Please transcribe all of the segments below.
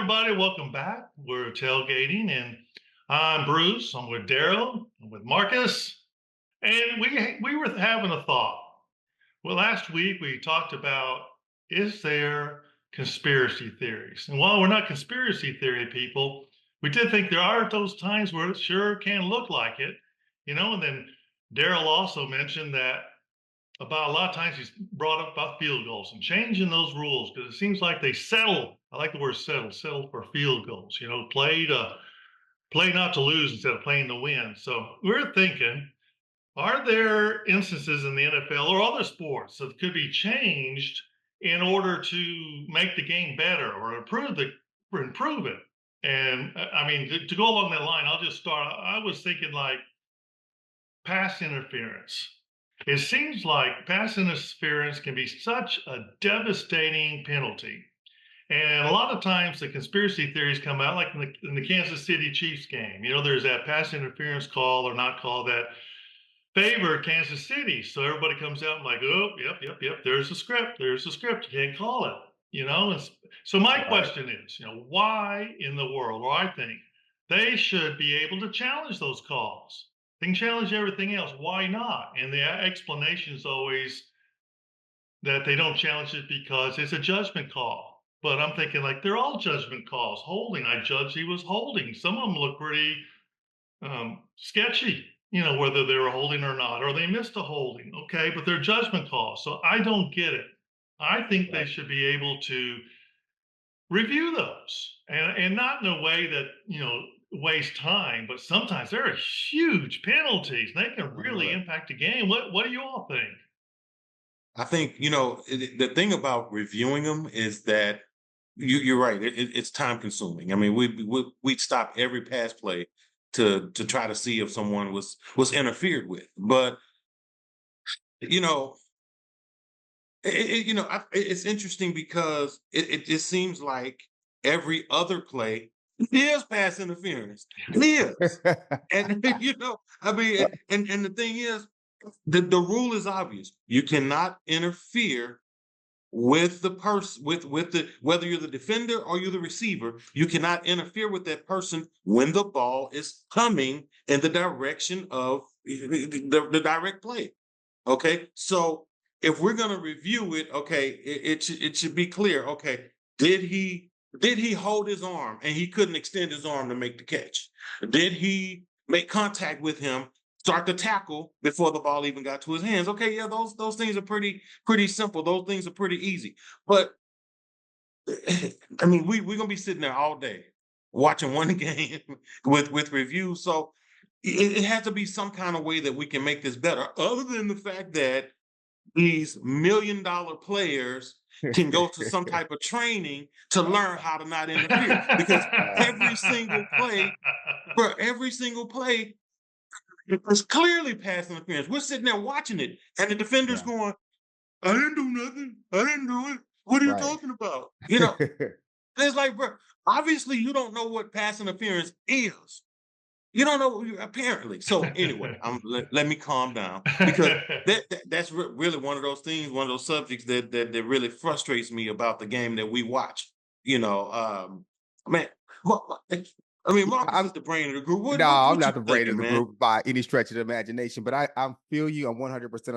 everybody. Welcome back. We're tailgating, and I'm Bruce. I'm with Daryl. I'm with Marcus, and we were having a thought. Well, last week we talked about is there conspiracy theories, and while we're not conspiracy theory people, we did think there are those times where it sure can look like it, And then Daryl also mentioned that about a lot of times he's brought up about field goals and changing those rules because it seems like they settle. I like the word settle for field goals. Play not to lose instead of playing to win. So we're thinking, are there instances in the NFL or other sports that could be changed in order to make the game better or improve it? And I mean, to go along that line, I'll just start. I was thinking like pass interference. It seems like pass interference can be such a devastating penalty. And a lot of times the conspiracy theories come out, like in the Kansas City Chiefs game. There's that pass interference call or not call that favored Kansas City. So everybody comes out and like, oh, yep. There's the script. There's the script. You can't call it. So my Right. question is, why in the world, or I think they should be able to challenge those calls. They can challenge everything else. Why not? And the explanation is always that they don't challenge it because it's a judgment call. But I'm thinking like they're all judgment calls. Holding, I judged he was holding. Some of them look pretty sketchy, whether they were holding or not, or they missed a holding. Okay, but they're judgment calls. So I don't get it. I think they Right. should be able to review those and not in a way that, waste time, but sometimes there are huge penalties. They can really Right. impact the game. What do you all think? I think, the thing about reviewing them is that you're right. It's time consuming. I mean, we'd stop every pass play to try to see if someone was interfered with. But, you know, it's interesting because it seems like every other play is pass interference. It is. And, I mean, and the thing is, the rule is obvious. You cannot interfere with the person with the whether you're the defender or you're the receiver. You cannot interfere with that person when the ball is coming in the direction of the direct play. Okay, so if we're going to review it, okay, it should be clear. Okay, did he hold his arm and he couldn't extend his arm to make the catch? Did he make contact with him, start the tackle before the ball even got to his hands? Okay, yeah, those things are pretty simple. Those things are pretty easy. But I mean, we're gonna be sitting there all day watching one game with reviews. So it has to be some kind of way that we can make this better, other than the fact that these $1 million players can go to some type of training to learn how to not interfere. Because Right. every single play, for every single play, it's clearly pass interference. We're sitting there watching it, and the defender's Yeah, going, I didn't do nothing. I didn't do it. What are you right. talking about? It's like, bro, obviously you don't know what pass interference is. You don't know apparently. So anyway, let me calm down because that's really one of those things, one of those subjects that really frustrates me about the game that we watch. You know, man, I mean, Marcus is I'm the brain of the group. No, I'm What you not the brain of thinking, the man? group by any stretch of the imagination, but I feel you. I'm 100%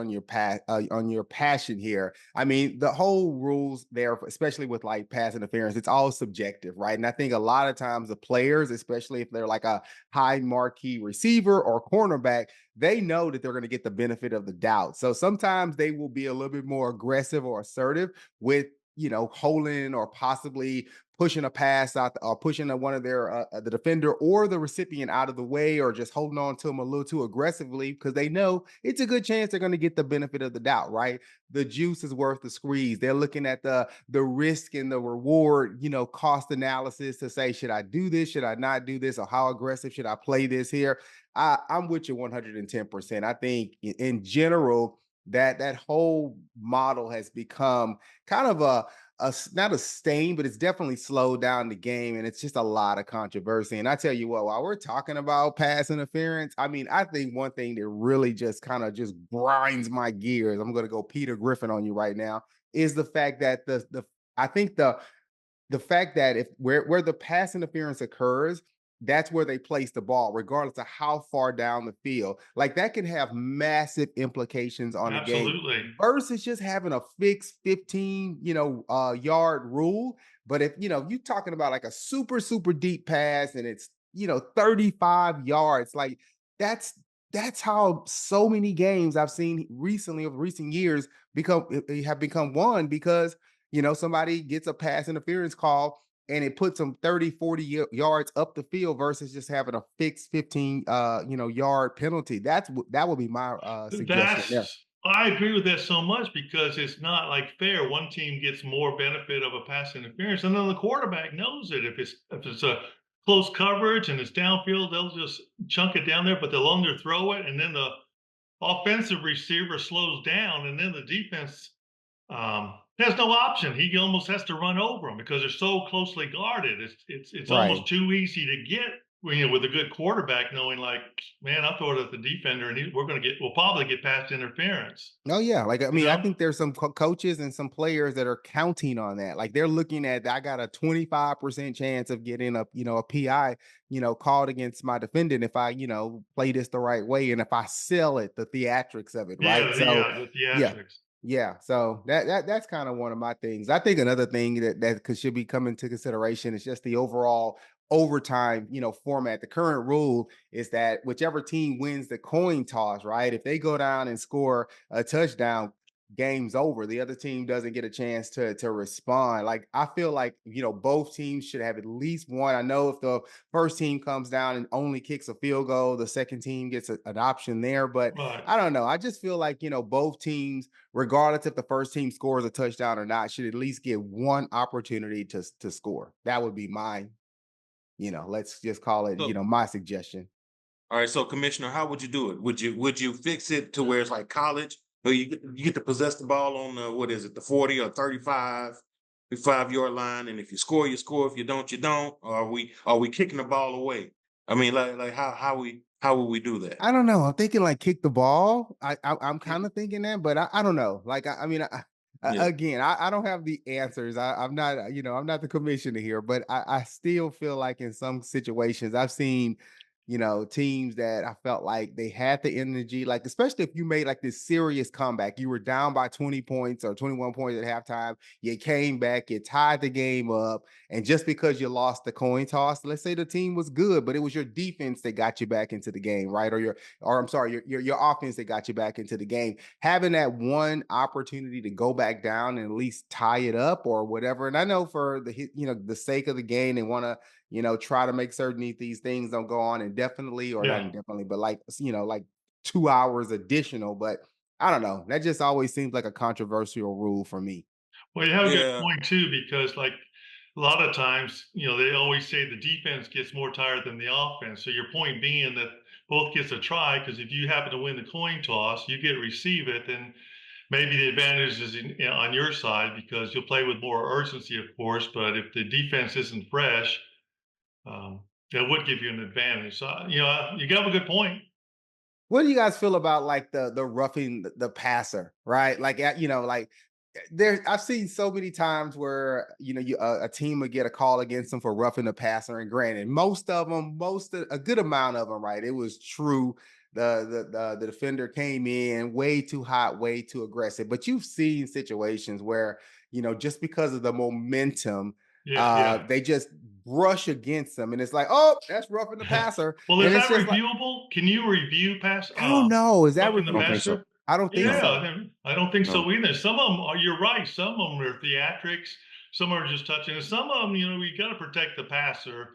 on your passion here. I mean, the whole rules there, especially with like pass interference, it's all subjective, right? And I think a lot of times the players, especially if they're like a high marquee receiver or cornerback, they know that they're going to get the benefit of the doubt. So sometimes they will be a little bit more aggressive or assertive with holding or possibly pushing a pass out or pushing one of their the defender or the recipient out of the way or just holding on to them a little too aggressively because they know it's a good chance they're going to get the benefit of the doubt, right? The juice is worth the squeeze. They're looking at the risk and the reward, cost analysis to say, should I do this? Should I not do this? Or how aggressive should I play this here? I'm with you 110%. I think in general that whole model has become kind of not a stain, but it's definitely slowed down the game, and it's just a lot of controversy. And I tell you what, while we're talking about pass interference, I mean, I think one thing that really just kind of just grinds my gears. I'm going to go Peter Griffin on you right now. Is the fact that the I think the fact that if where the pass interference occurs, that's where they place the ball, regardless of how far down the field. Like that can have massive implications on the game Absolutely. versus just having a fixed 15, yard rule. But if you talking about like a super deep pass and it's 35 yards, like that's that's how so many games I've seen recently of recent years have become won because somebody gets a pass interference call and it puts them 30, 40 yards up the field versus just having a fixed 15 yard penalty. That would be my suggestion there. I agree with that so much because it's not like fair. One team gets more benefit of a pass interference, and then the quarterback knows it. If it's a close coverage and it's downfield, they'll just chunk it down there, but they'll underthrow it, and then the offensive receiver slows down, and then the defense has no option. He almost has to run over them because they're so closely guarded. It's Right. almost too easy to get with a good quarterback, knowing like, man, I'll throw it at the defender, and we'll probably get past interference. Oh yeah, like I You mean, I know? think there's some coaches and some players that are counting on that. Like they're looking at, I got a 25% chance of getting a PI, called against my defendant if I, play this the right way and if I sell it, the theatrics of it, right? Yeah, So the yeah, theatrics. yeah. So that's kind of one of my things. I think another thing should be coming into consideration is just the overall overtime, format. The current rule is that whichever team wins the coin toss, right? If they go down and score a touchdown, game's over. The other team doesn't get a chance to respond. Like I feel like both teams should have at least one. I know if the first team comes down and only kicks a field goal, the second team gets an option there. But Right. I don't know. I just feel like both teams, regardless if the first team scores a touchdown or not, should at least get one opportunity to score. That would be my let's just call it, So, my suggestion. all right, so Commissioner, how would you do it? Would you fix it to where it's like college, where you get to possess the ball on the what is it, the 40 or 35 yard line, and if you score, you score. If you don't, you don't. Or are we kicking the ball away? I mean, like how would we do that? I don't know. I'm thinking like kick the ball. I'm kind of thinking that, but I don't know. Like I mean, Yeah. again, I don't have the answers. I'm not, I'm not the commissioner here, but I still feel like in some situations I've seen, teams that I felt like they had the energy, like especially if you made like this serious comeback, you were down by 20 points or 21 points at halftime, you came back, you tied the game up, and just because you lost the coin toss, let's say the team was good, but it was your defense that got you back into the game, right? Or I'm sorry, your offense that got you back into the game. Having that one opportunity to go back down and at least tie it up or whatever. And I know for the sake of the game, they want to try to make certain these things don't go on indefinitely or not Yeah. indefinitely, but like 2 hours additional. But I don't know. That just always seems like a controversial rule for me. Well, you have a good Yeah. point too, because like a lot of times, they always say the defense gets more tired than the offense. So your point being that both gets a try, because if you happen to win the coin toss, you get to receive it, then maybe the advantage is on your side because you'll play with more urgency, of course. But if the defense isn't fresh, um, that would give you an advantage. So you have a good point. What do you guys feel about like the roughing the passer, right? Like like there I've seen so many times where a team would get a call against them for roughing the passer, and granted, a good amount of them, right? It was true. The defender came in way too hot, way too aggressive. But you've seen situations where just because of the momentum, Yeah, yeah. they just brush against them, and it's like, oh, that's roughing the passer, Well, is and it's that just like, reviewable? Can you review pass I don't know. Is that roughing the I don't think so. reviewable? passer? I don't think No, Yeah, so. I don't think no. so either. Some of them are, you're right. Some of them are theatrics. Some are just touching. And some of them, we got to protect the passer.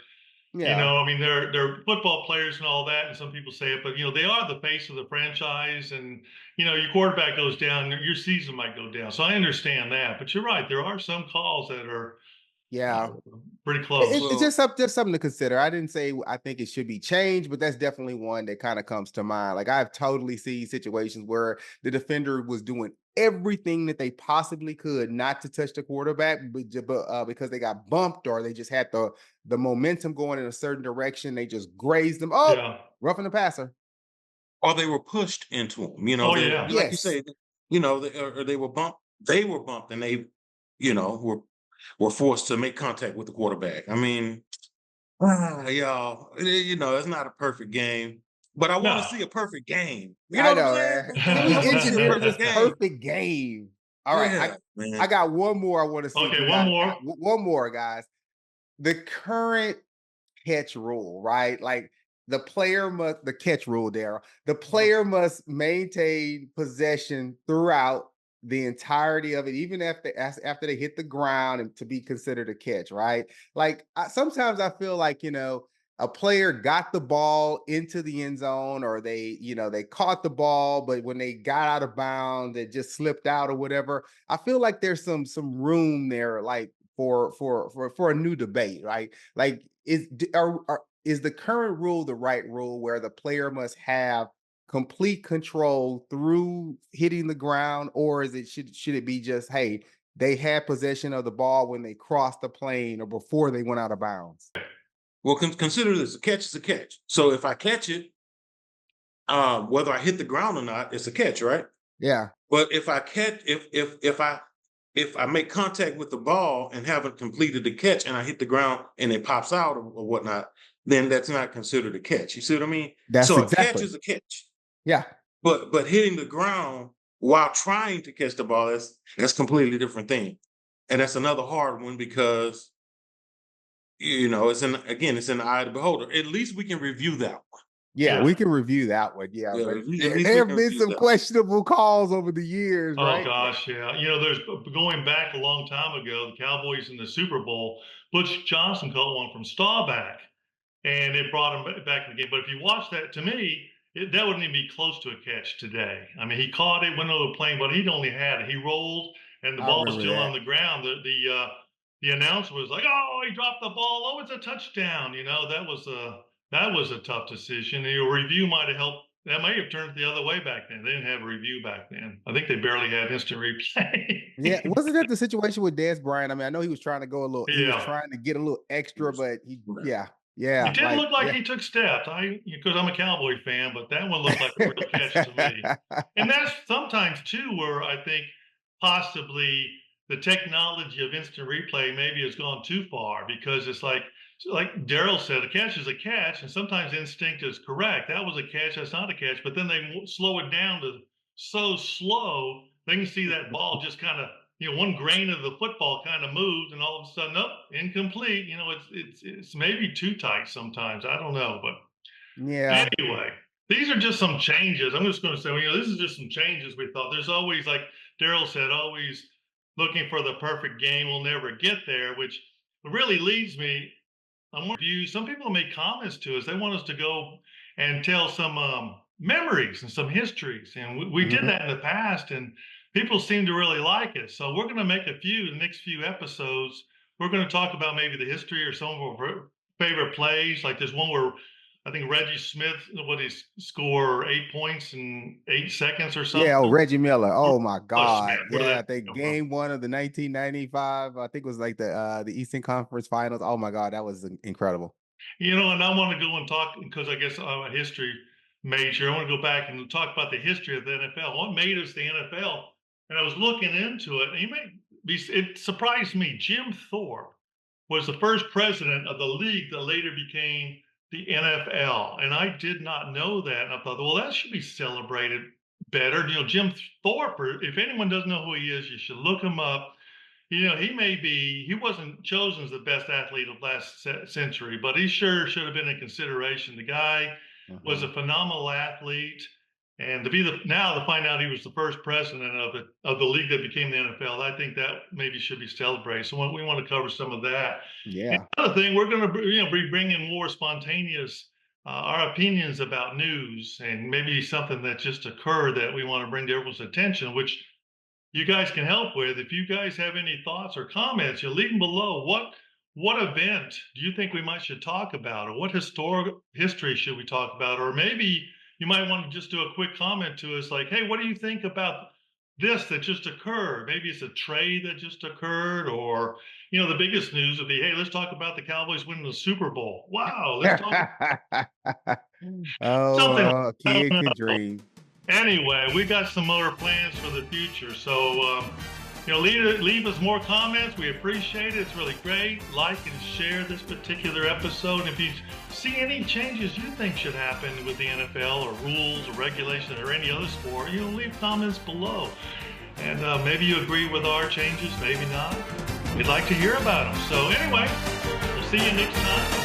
Yeah. I mean, they're football players and all that. And some people say it, but they are the face of the franchise. And your quarterback goes down, your season might go down. So I understand that. But you're right. There are some calls that are uh, Yeah. pretty close. It's Well, just something to consider. I didn't say I think it should be changed, but that's definitely one that kind of comes to mind. Like I've totally seen situations where the defender was doing everything that they possibly could not to touch the quarterback, but because they got bumped or they just had the momentum going in a certain direction, they just grazed them. Oh, Yeah. roughing the passer. or they were pushed into them. Oh, They yeah. like you Yes. say, or they were bumped. They were bumped, and they, were were forced to make contact with the quarterback. I mean, y'all, you know, it's not a perfect game, but I want to No. see a perfect game. You know I what I'm know, saying? man. Can we I want to see a engineer this perfect game. perfect game? All right, Yeah, I man. got one more I want to see if Okay, we one got more. one more, guys. The current catch rule, right? Like the catch rule, Daryl. The player must maintain possession throughout the entirety of it, even after they hit the ground and to be considered a catch, right? Like sometimes I feel like, a player got the ball into the end zone or they caught the ball, but when they got out of bounds, it just slipped out or whatever. I feel like there's some room there, like for a new debate, right? Like is the current rule the right rule where the player must have complete control through hitting the ground, or should it be just, hey, they had possession of the ball when they crossed the plane or before they went out of bounds? Well, consider this: a catch is a catch. So if I catch it, whether I hit the ground or not, it's a catch, right? Yeah. But if I catch, if I make contact with the ball and haven't completed the catch, and I hit the ground and it pops out or whatnot, then that's not considered a catch. You see what I mean? That's So a catch exactly. is a catch. Yeah. But hitting the ground while trying to catch the ball, that's completely different thing. And that's another hard one because it's in the eye of the beholder. At least we can review that one. Yeah, Yeah. we can review that one. Yeah, Yeah, but at least there we have can been review some that. questionable calls over the years, Oh right? gosh, yeah. There's going back a long time ago, the Cowboys in the Super Bowl, Butch Johnson caught one from Staubach, and it brought him back in the game. But if you watch that, to me, that wouldn't even be close to a catch today. I mean, he caught it, went over the plane, but he'd only had it. He rolled, and the I ball was remember still on that. the ground. The announcer was like, "Oh, he dropped the ball. Oh, it's a touchdown." That was a tough decision. And your review might have helped. That may have turned it the other way back then. They didn't have a review back then. I think they barely had instant replay. Yeah, wasn't that the situation with Des Bryant? I mean, I know he was trying to he was Yeah. trying to get a little extra, but Right. It didn't like, look like yeah. he took steps. Because I'm a Cowboy fan, but that one looked like a real catch to me. And that's sometimes too where I think possibly the technology of instant replay maybe has gone too far because it's like Daryl said, a catch is a catch, and sometimes instinct is correct. That was a catch. That's not a catch. But then they slow it down to so slow they can see that ball just kind of one grain of the football kind of moved, and all of a sudden, nope, incomplete. It's maybe too tight sometimes. I don't know, but Yeah. anyway, these are just some changes. I'm just going to say, this is just some changes we thought. There's always, like Daryl said, always looking for the perfect game. We'll never get there, which really leads me. I want to some people make comments to us. They want us to go and tell some memories and some histories. And we did that in the past, and people seem to really like it. So we're going to make the next few episodes. We're going to talk about maybe the history or some of our favorite plays. Like there's one where I think Reggie Smith, what he score 8 points in 8 seconds or something. Yeah, Reggie Miller. Oh my Smith, God. where Yeah, I that think come from. game 1 of the 1995, I think it was like the Eastern Conference Finals. Oh my God, that was incredible. And I want to go and talk because I guess I'm a history major. I want to go back and talk about the history of the NFL. What made us the NFL? And I was looking into it. And it surprised me. Jim Thorpe was the first president of the league that later became the NFL. And I did not know that. And I thought, well, that should be celebrated better. Jim Thorpe, if anyone doesn't know who he is, you should look him up. He wasn't chosen as the best athlete of last century, but he sure should have been in consideration. The guy was a phenomenal athlete. And to find out he was the first president of the league that became the NFL, I think that maybe should be celebrated. So we want to cover some of that. Yeah. Another thing, we're going to be bringing more spontaneous our opinions about news and maybe something that just occurred that we want to bring to everyone's attention, which you guys can help with. If you guys have any thoughts or comments, you leave them below. What event do you think we should talk about, or what history should we talk about? Or maybe you might want to just do a quick comment to us like, hey, what do you think about this that just occurred? Maybe it's a trade that just occurred, or the biggest news would be, hey, let's talk about the Cowboys winning the Super Bowl. Wow, let's talk something. A kid can dream. Anyway, we got some more plans for the future. So Leave us more comments. We appreciate it. It's really great. Like and share this particular episode. If you see any changes you think should happen with the NFL or rules or regulation or any other sport, leave comments below. And maybe you agree with our changes, maybe not. We'd like to hear about them. So anyway, we'll see you next time.